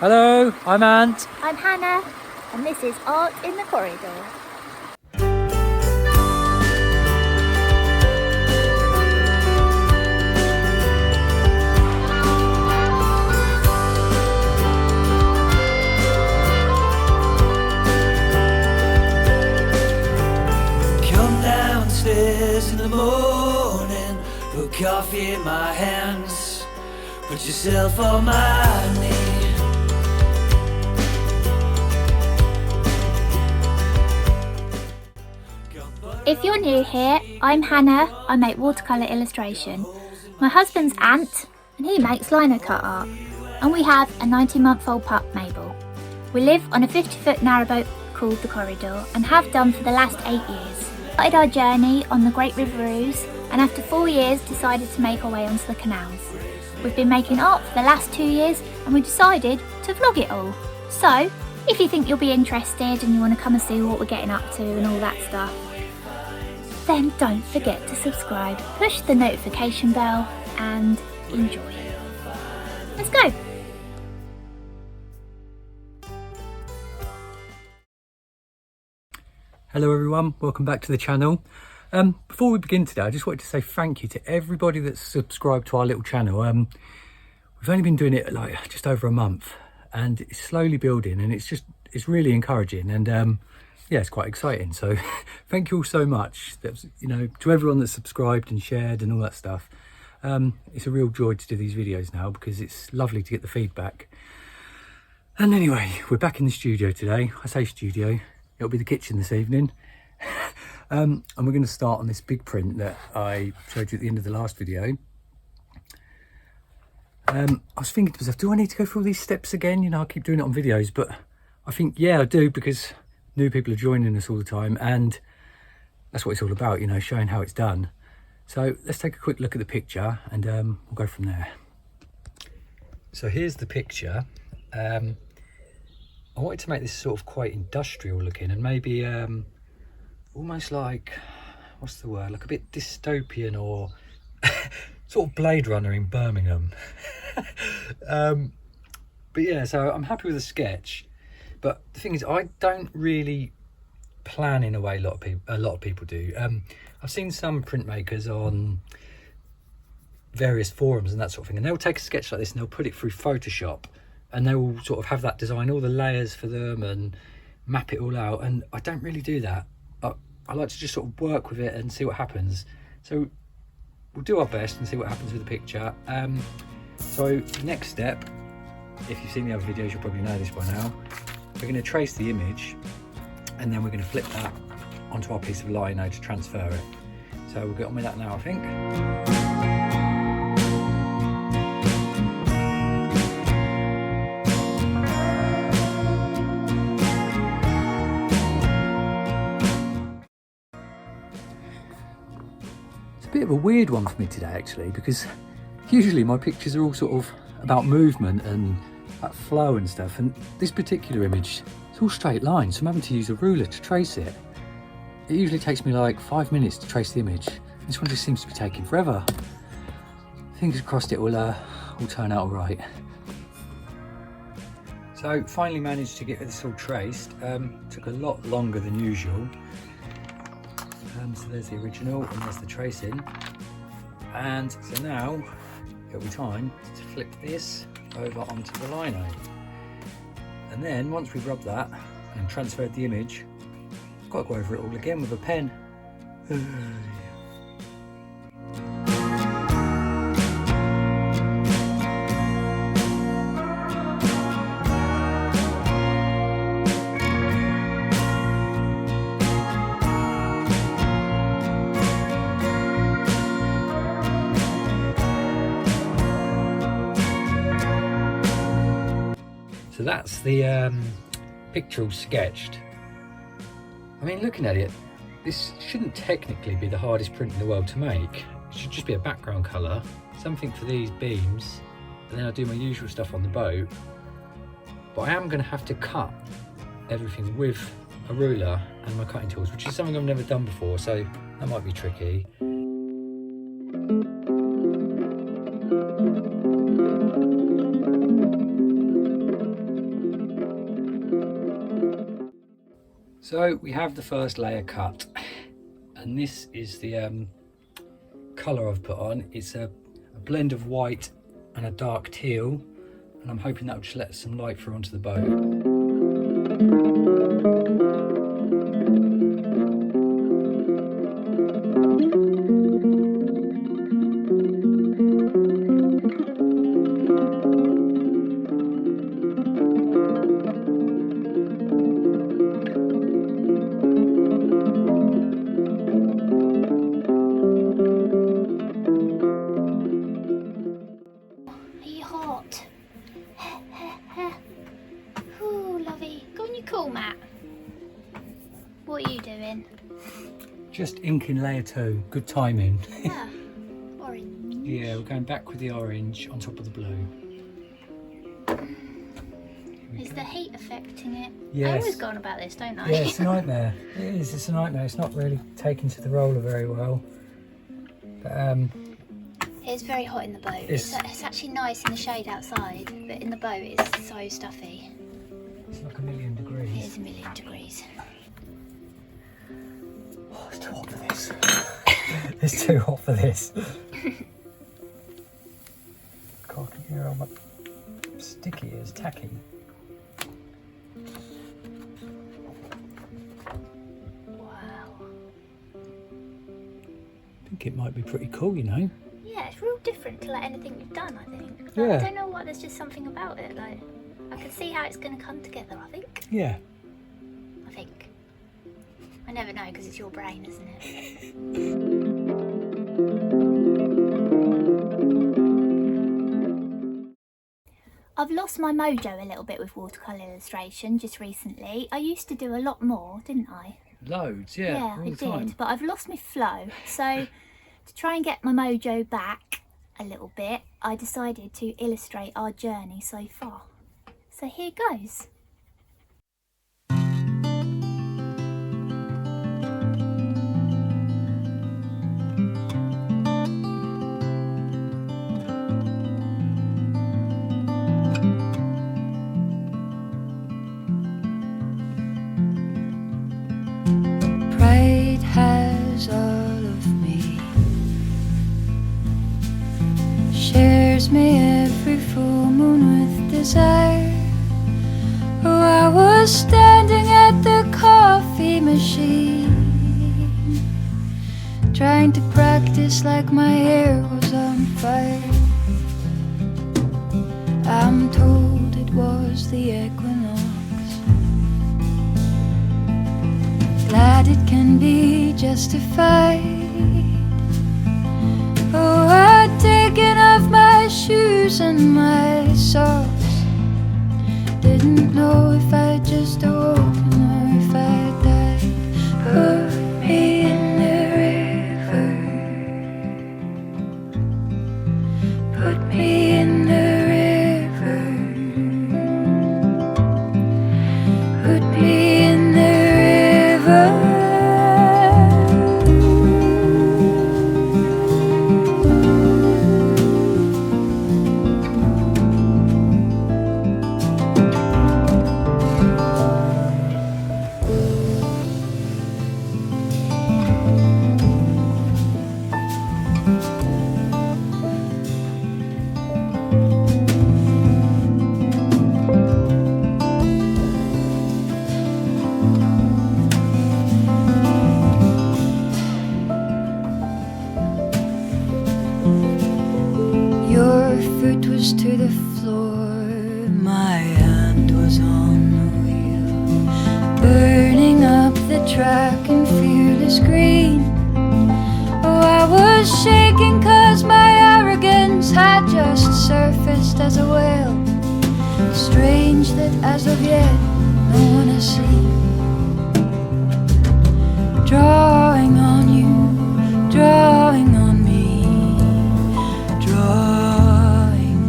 Hello, I'm Ant. I'm Hannah, and this is Art in the Corridor. Come downstairs in the morning, put coffee in my hands, put yourself on my knee. If you're new here, I'm Hannah. I make watercolour illustration. My husband's Ant, and he makes lino cut art. And we have a 19-month-old pup, Mabel. We live on a 50-foot narrowboat called the Corridor, and have done for the last 8 years. We started our journey on the Great River Ouse, and after 4 years decided to make our way onto the canals. We've been making art for the last 2 years, and we decided to vlog it all. So, if you think you'll be interested and you want to come and see what we're getting up to and all that stuff, then don't forget to subscribe, push the notification bell and enjoy. Let's go! Hello everyone, welcome back to the channel. Before we begin today, I just wanted to say thank you to everybody that's subscribed to our little channel. We've only been doing it like just over a month, and it's slowly building, and it's really encouraging, and yeah, it's quite exciting. So thank you all so much. That's, you know, to everyone that's subscribed and shared and all that stuff. It's a real joy to do these videos now because it's lovely to get the feedback. And anyway, we're back in the studio today. I say studio, it'll be the kitchen this evening. And we're going to start on this big print that I showed you at the end of the last video. I was thinking to myself, do I need to go through all these steps again? You know, I keep doing it on videos, but I think, yeah, I do, because new people are joining us all the time, and that's what it's all about, you know, showing how it's done. So let's take a quick look at the picture, and we'll go from there. So here's the picture. I wanted to make this sort of quite industrial looking, and maybe almost like, what's the word, like a bit dystopian, or sort of Blade Runner in Birmingham. But yeah, so I'm happy with the sketch. But the thing is, I don't really plan in a way a lot of people do. I've seen some printmakers on various forums and that sort of thing, and they'll take a sketch like this and they'll put it through Photoshop, and they will sort of have that design, all the layers for them, and map it all out. And I don't really do that. I like to just sort of work with it and see what happens. So we'll do our best and see what happens with the picture. So the next step, if you've seen the other videos, you'll probably know this by now. We're going to trace the image, and then we're going to flip that onto our piece of lino to transfer it. So we'll get on with that now, I think. It's a bit of a weird one for me today, actually, because usually my pictures are all sort of about movement and that flow and stuff, and this particular image, it's all straight lines, so I'm having to use a ruler to trace it. It usually takes me like 5 minutes to trace the image. This one just seems to be taking forever. Fingers crossed it will turn out all right. So finally managed to get this all traced. Took a lot longer than usual. So there's the original and there's the tracing. And so now it'll be time to flip this over onto the lino, and then once we've rubbed that and transferred the image, I've got to go over it all again with a pen. So that's the picture all sketched. I mean, looking at it, this shouldn't technically be the hardest print in the world to make. It should just be a background colour, something for these beams, and then I'll do my usual stuff on the boat. But I am going to have to cut everything with a ruler and my cutting tools, which is something I've never done before, so that might be tricky. So we have the first layer cut, and this is the colour I've put on. It's a blend of white and a dark teal, and I'm hoping that will just let some light through onto the boat. What are you doing? Just inking layer 2. Good timing. Yeah, orange. Yeah, we're going back with the orange on top of the blue. Is the heat affecting it? Yes. I always go on about this, don't I? Yeah, it's a nightmare. It is, it's a nightmare. It's not really taken to the roller very well. But it's very hot in the boat. It's actually nice in the shade outside, but in the boat it's so stuffy. It's like 1,000,000 degrees. It is 1,000,000 degrees. Oh, it's too hot for this. It's too hot for this. God, I can hear how much sticky it is, tacky. Wow. I think it might be pretty cool, you know. Yeah, it's real different to like anything we've done, I think. Like, Yeah. I don't know what, there's just something about it. Like, I can see how it's going to come together, I think. Yeah. I think. I never know because it's your brain, isn't it? I've lost my mojo a little bit with watercolour illustration just recently. I used to do a lot more, didn't I? Loads, yeah. Yeah, all I the time. did, but I've lost my flow. So to try and get my mojo back a little bit, I decided to illustrate our journey so far. So here goes. Pride has all of me, shares me every full moon with desire. Oh, I was standing at the coffee machine, trying to practice like my hair was on fire. I'm told it was the equinox. Glad it can be justified. Oh, I'd taken off my shoes and my socks. Didn't know if I'd just awoken or if I'd died. Put me in the river. Put me in the river. Put me in the river. Your foot was to the floor, my hand was on the wheel, burning up the track in fearless green. Oh, I was shaking 'cause my arrogance had just surfaced as a whale. Strange that as of yet no one has seen. Drawing on you, drawing on me, drawing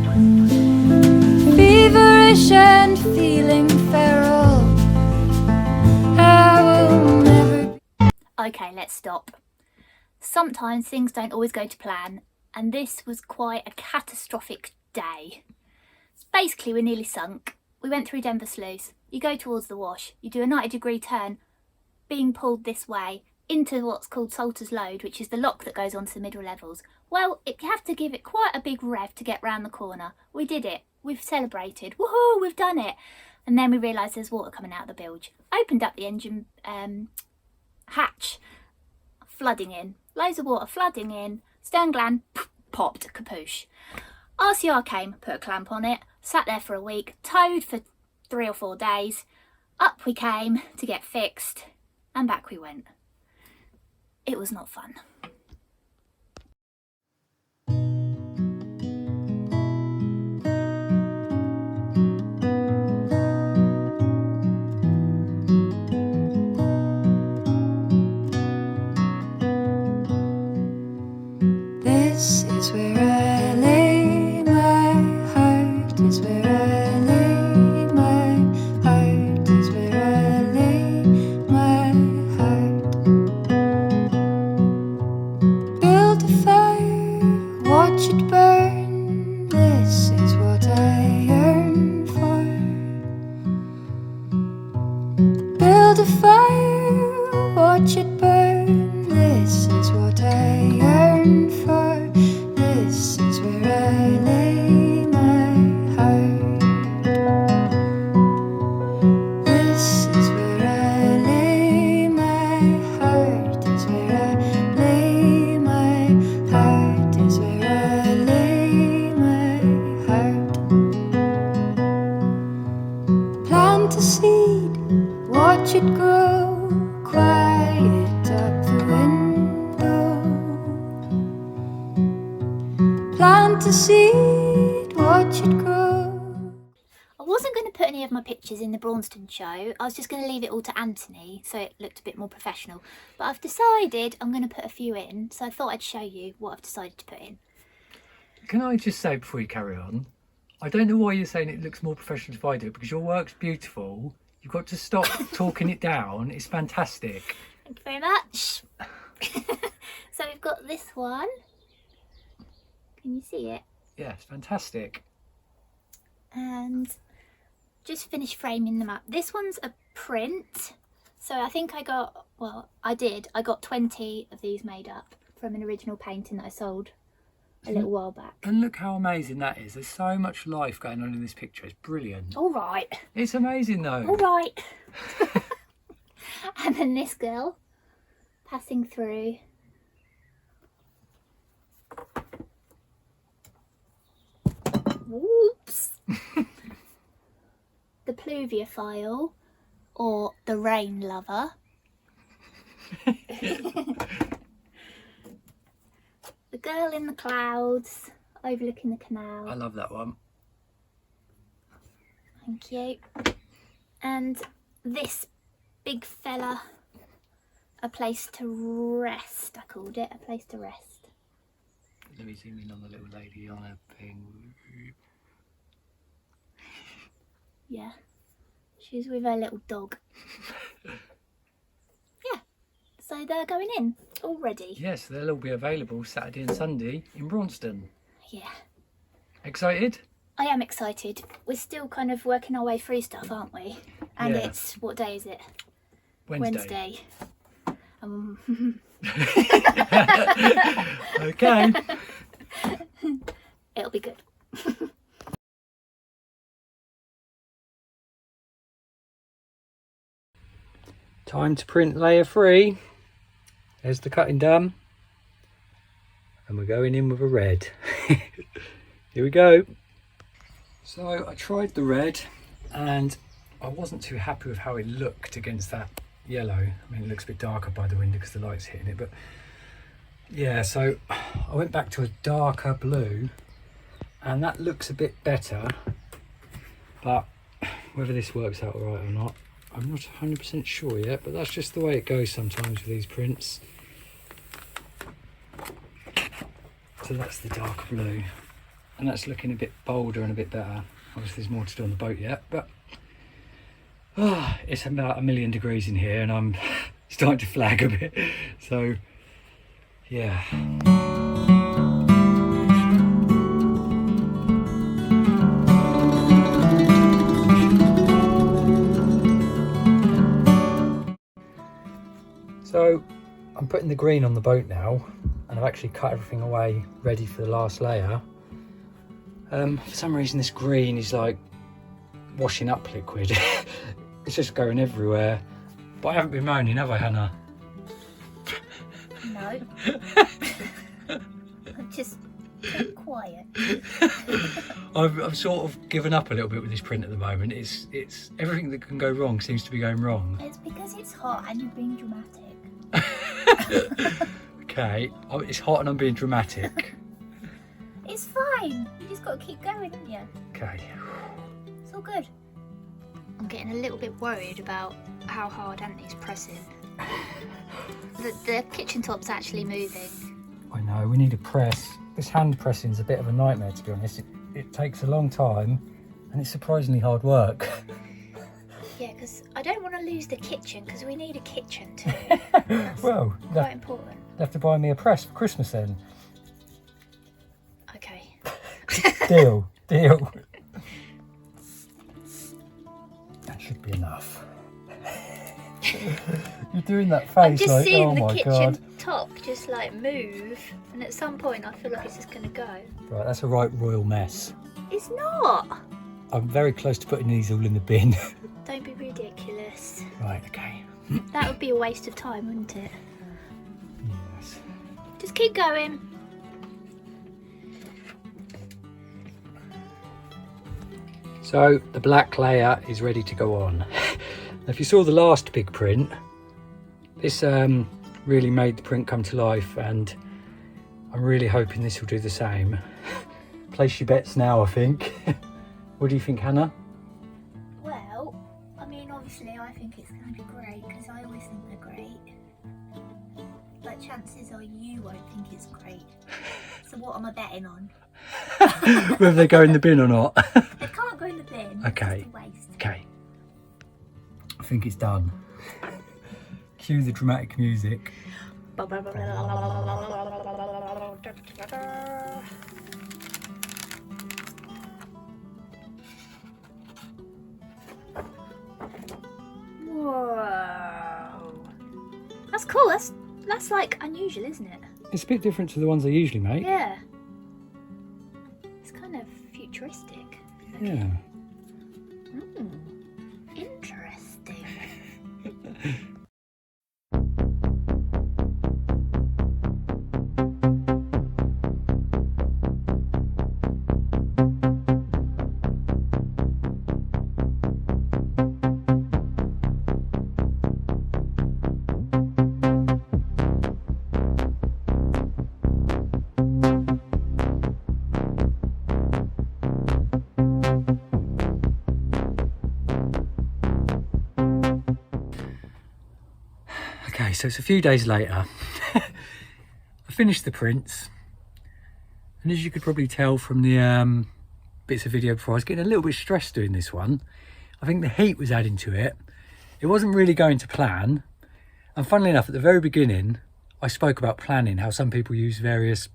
in. Feverish and feeling feral, I will never. Okay, let's stop. Sometimes things don't always go to plan, and this was quite a catastrophic day. Basically, we're nearly sunk. we went through Denver Sluice. You go towards the wash, you do a 90-degree turn, being pulled this way into what's called Salter's Load, which is the lock that goes onto the middle levels. Well, you have to give it quite a big rev to get round the corner. We did it. We've celebrated. Woohoo, we've done it. And then we realised there's water coming out of the bilge. Opened up the engine hatch, flooding in. Loads of water flooding in. Stern gland popped, kapoosh. RCR came, put a clamp on it, sat there for a week, towed for 3 or 4 days. Up we came to get fixed, and back we went. It was not fun. This is where I lay my heart, is where I lay my heart, is where I lay my heart. Build a fire, watch it burn, this is what I yearn for. Build a fire, watch it burn, this is what I yearn for. This is where I lay my heart. This is where I lay my heart, is where I lay my heart, is where I lay my heart. Plant a seed, watch it grow, quiet up the window. Plant a seed, watch it grow. I wasn't going to put any of my pictures in the Braunston show. I was just going to leave it all to Anthony so it looked a bit more professional. But I've decided I'm going to put a few in, so I thought I'd show you what I've decided to put in. Can I just say before you carry on, I don't know why you're saying it looks more professional if I do, because your work's beautiful. You've got to stop talking it down. It's fantastic. Thank you very much. So we've got this one. Can you see it? Yeah, it's fantastic. And just finished framing them up. This one's a print. So I think I got 20 of these made up from an original painting that I sold a little while back. And look how amazing that is. There's so much life going on in this picture. It's brilliant. All right. It's amazing though. All right. And then this girl passing through. Whoops. The pluviophile, or the rain lover. The girl in the clouds overlooking the canal. I love that one. Thank you. And this big fella, a place to rest, I called it, a place to rest. Let me zoom in on the little lady on a penguin. Yeah, she's with her little dog. Yeah, so they're going in already. Yes, they'll all be available Saturday and Sunday in Braunston. Yeah. Excited? I am excited. We're still kind of working our way through stuff, aren't we? And Yeah. it's, what day is it? Wednesday. Okay. It'll be good. Time to print layer 3. There's the cutting done. And we're going in with a red. Here we go. So I tried the red and I wasn't too happy with how it looked against that yellow. I mean, it looks a bit darker by the window because the light's hitting it, but yeah, so I went back to a darker blue and that looks a bit better, but whether this works out all right or not, I'm not 100% sure yet, but that's just the way it goes sometimes with these prints. So that's the dark blue, and that's looking a bit bolder and a bit better. Obviously there's more to do on the boat yet, but it's about 1,000,000 degrees in here and I'm starting to flag a bit. So yeah. putting the green on the boat now, and I've actually cut everything away ready for the last layer. For some reason this green is like washing up liquid. It's just going everywhere. But I haven't been moaning, have I, Hannah? No. I'm just quiet. I've sort of given up a little bit with this print at the moment. It's everything that can go wrong seems to be going wrong. It's because it's hot and you're being dramatic. Okay, it's hot and I'm being dramatic. It's fine. You just got to keep going, haven't you? Okay. It's all good. I'm getting a little bit worried about how hard Anthony's pressing. The kitchen top's actually moving. I know, we need a press. This hand pressing is a bit of a nightmare, to be honest. It takes a long time and it's surprisingly hard work. Yeah, because I don't want to lose the kitchen, because we need a kitchen too. That's well, quite important. you'll have to buy me a press for Christmas then. Okay. Deal. That should be enough. You're doing that face I'm just like, seeing oh the my kitchen god. top just like move, and at some point I feel like it's just going to go. Right, that's a right royal mess. It's not. I'm very close to putting these all in the bin. Don't be ridiculous. Right, okay. That would be a waste of time, wouldn't it? Yes. Just keep going. So the black layer is ready to go on. Now, if you saw the last big print, this really made the print come to life, and I'm really hoping this will do the same. Place your bets now, I think. What do you think, Hannah? Well, I mean, obviously I think it's going to be great, because I always think they're great. But chances are you won't think it's great. So what am I betting on? Whether they go in the bin or not. They can't go in the bin. Okay. It's just a waste. Okay. I think it's done. Cue the dramatic music. Whoa. That's cool. That's like unusual, isn't it? It's a bit different to the ones I usually make. Yeah. It's kind of futuristic. Yeah. Interesting. Okay, so it's a few days later. I finished the prints, and as you could probably tell from the bits of video before, I was getting a little bit stressed doing this one. I think the heat was adding to it. It wasn't really going to plan, and funnily enough, at the very beginning I spoke about planning, how some people use various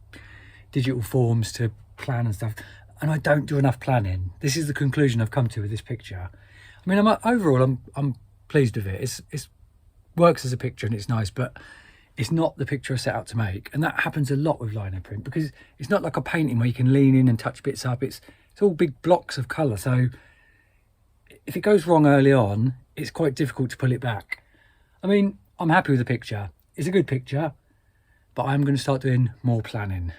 digital forms to plan and stuff, and I don't do enough planning. This is the conclusion I've come to with this picture. I mean, overall I'm pleased with it. It's works as a picture and it's nice, but it's not the picture I set out to make. And that happens a lot with lino print, because it's not like a painting where you can lean in and touch bits up. It's all big blocks of colour, so if it goes wrong early on, it's quite difficult to pull it back. I mean, I'm happy with the picture. It's a good picture, but I'm going to start doing more planning.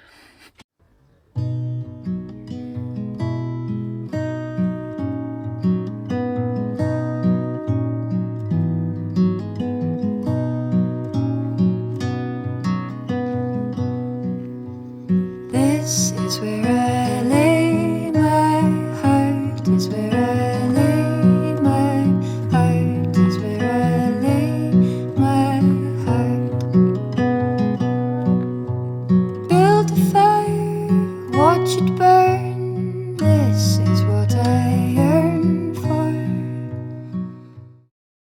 This is where